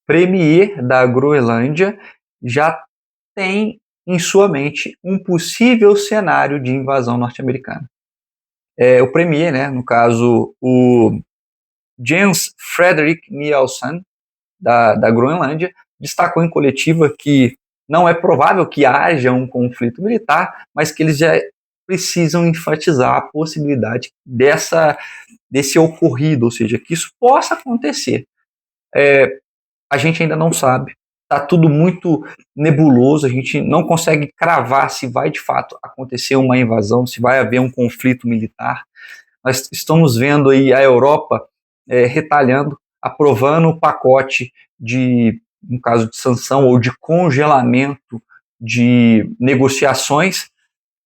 premier da Groenlândia já tem em sua mente um possível cenário de invasão norte-americana. O premier, né, no caso, o Jens Frederik Nielsen, da Groenlândia, destacou em coletiva que não é provável que haja um conflito militar, mas que eles já precisam enfatizar a possibilidade desse ocorrido, ou seja, que isso possa acontecer. A gente ainda não sabe, está tudo muito nebuloso, a gente não consegue cravar se vai de fato acontecer uma invasão, se vai haver um conflito militar. Nós estamos vendo aí a Europa retalhando, aprovando o pacote no caso de sanção ou de congelamento de negociações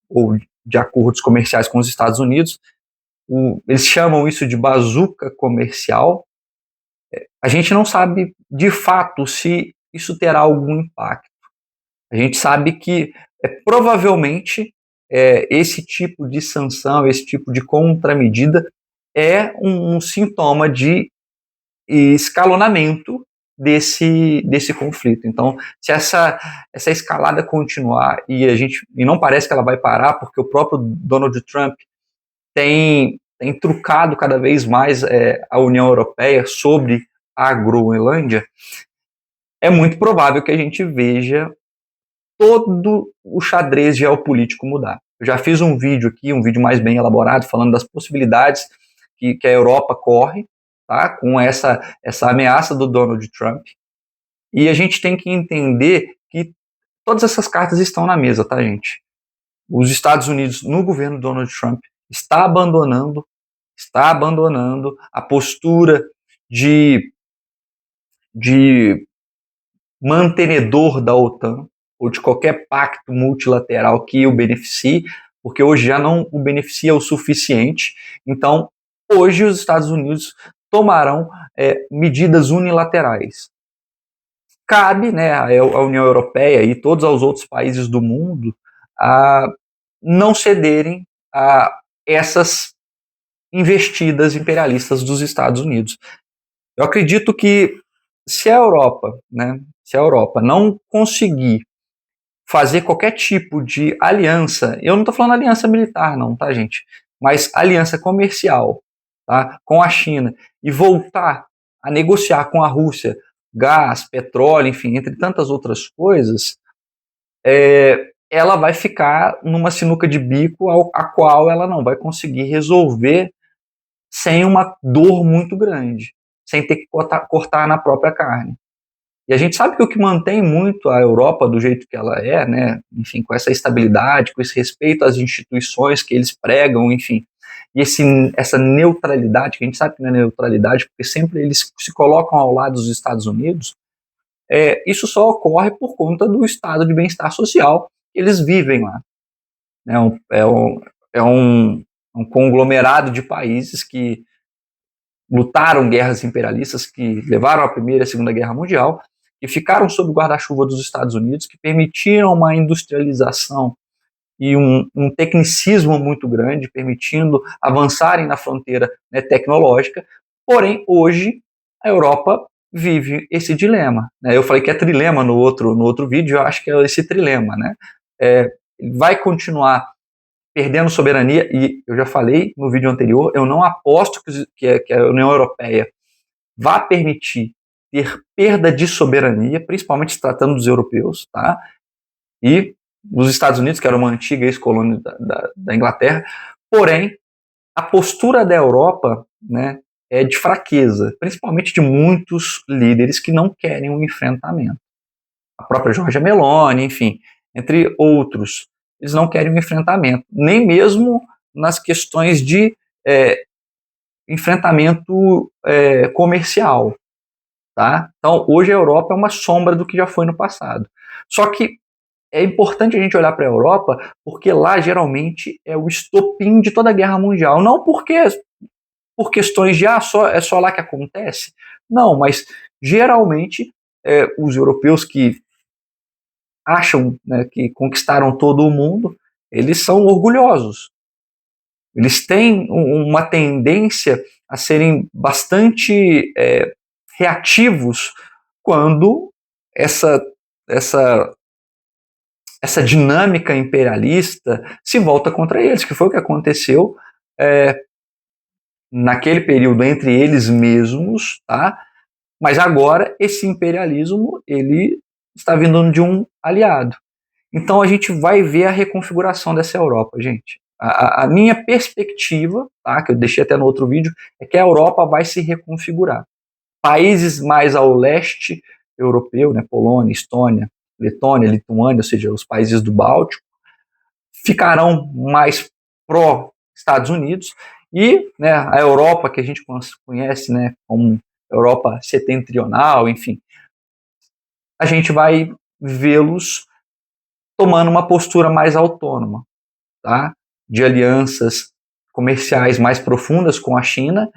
ou de acordos comerciais com os Estados Unidos. Eles chamam isso de bazuca comercial. A gente não sabe de fato se isso terá algum impacto. A gente sabe que provavelmente esse tipo de sanção, esse tipo de contramedida é um sintoma de escalonamento desse conflito. Então, se essa escalada continuar e não parece que ela vai parar, porque o próprio Donald Trump tem trucado cada vez mais a União Europeia sobre a Groenlândia, é muito provável que a gente veja todo o xadrez geopolítico mudar. Eu já fiz um vídeo aqui, um vídeo mais bem elaborado, falando das possibilidades que a Europa corre, tá, com essa ameaça do Donald Trump. E a gente tem que entender que todas essas cartas estão na mesa, tá, gente? Os Estados Unidos, no governo Donald Trump, está abandonando a postura de mantenedor da OTAN ou de qualquer pacto multilateral que o beneficie, porque hoje já não o beneficia o suficiente. Então, hoje os Estados Unidos tomarão medidas unilaterais. Cabe, né, à União Europeia e todos os outros países do mundo a não cederem a essas investidas imperialistas dos Estados Unidos. Eu acredito que se a Europa não conseguir fazer qualquer tipo de aliança, eu não estou falando aliança militar não, tá, gente? Mas aliança comercial, tá, com a China, e voltar a negociar com a Rússia gás, petróleo, enfim, entre tantas outras coisas, ela vai ficar numa sinuca de bico a qual ela não vai conseguir resolver sem uma dor muito grande, sem ter que cortar na própria carne. E a gente sabe que o que mantém muito a Europa do jeito que ela é, né, enfim, com essa estabilidade, com esse respeito às instituições que eles pregam, enfim, e essa neutralidade, que a gente sabe que não é neutralidade, porque sempre eles se colocam ao lado dos Estados Unidos, isso só ocorre por conta do estado de bem-estar social que eles vivem lá. É um conglomerado de países que lutaram guerras imperialistas, que levaram à Primeira e a Segunda Guerra Mundial, e ficaram sob o guarda-chuva dos Estados Unidos, que permitiram uma industrialização e um tecnicismo muito grande, permitindo avançarem na fronteira, né, tecnológica. Porém, hoje, a Europa vive esse dilema, né? Eu falei que é trilema no outro vídeo, eu acho que é esse trilema, né? Vai continuar perdendo soberania, e eu já falei no vídeo anterior, eu não aposto que a União Europeia vá permitir ter perda de soberania, principalmente se tratando dos europeus, tá? E os Estados Unidos, que era uma antiga ex-colônia da Inglaterra. Porém, a postura da Europa, né, é de fraqueza, principalmente de muitos líderes que não querem um enfrentamento. A própria Giorgia Meloni, enfim, entre outros, eles não querem um enfrentamento, nem mesmo nas questões de enfrentamento comercial. Tá? Então, hoje a Europa é uma sombra do que já foi no passado. Só que é importante a gente olhar para a Europa, porque lá geralmente é o estopim de toda a guerra mundial. Não porque por questões de é só lá que acontece. Não, mas geralmente os europeus que acham, né, que conquistaram todo o mundo, eles são orgulhosos. Eles têm uma tendência a serem bastante reativos quando essa, essa, essa dinâmica imperialista se volta contra eles, que foi o que aconteceu naquele período entre eles mesmos, tá? Mas agora esse imperialismo ele está vindo de um aliado. Então a gente vai ver a reconfiguração dessa Europa, gente. A minha perspectiva, tá, que eu deixei até no outro vídeo, é que a Europa vai se reconfigurar. Países mais ao leste europeu, né, Polônia, Estônia, Letônia, Lituânia, ou seja, os países do Báltico, ficarão mais pró-Estados Unidos, e né, a Europa, que a gente conhece, né, como Europa setentrional, enfim, a gente vai vê-los tomando uma postura mais autônoma, tá? De alianças comerciais mais profundas com a China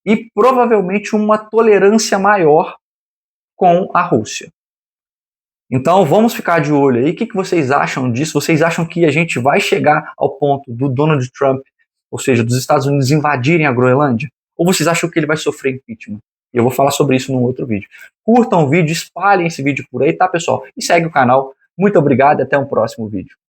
e provavelmente uma tolerância maior com a Rússia. Então vamos ficar de olho aí. O que vocês acham disso? Vocês acham que a gente vai chegar ao ponto do Donald Trump, ou seja, dos Estados Unidos invadirem a Groenlândia? Ou vocês acham que ele vai sofrer impeachment? Eu vou falar sobre isso num outro vídeo. Curtam o vídeo, espalhem esse vídeo por aí, tá, pessoal? E segue o canal. Muito obrigado e até um próximo vídeo.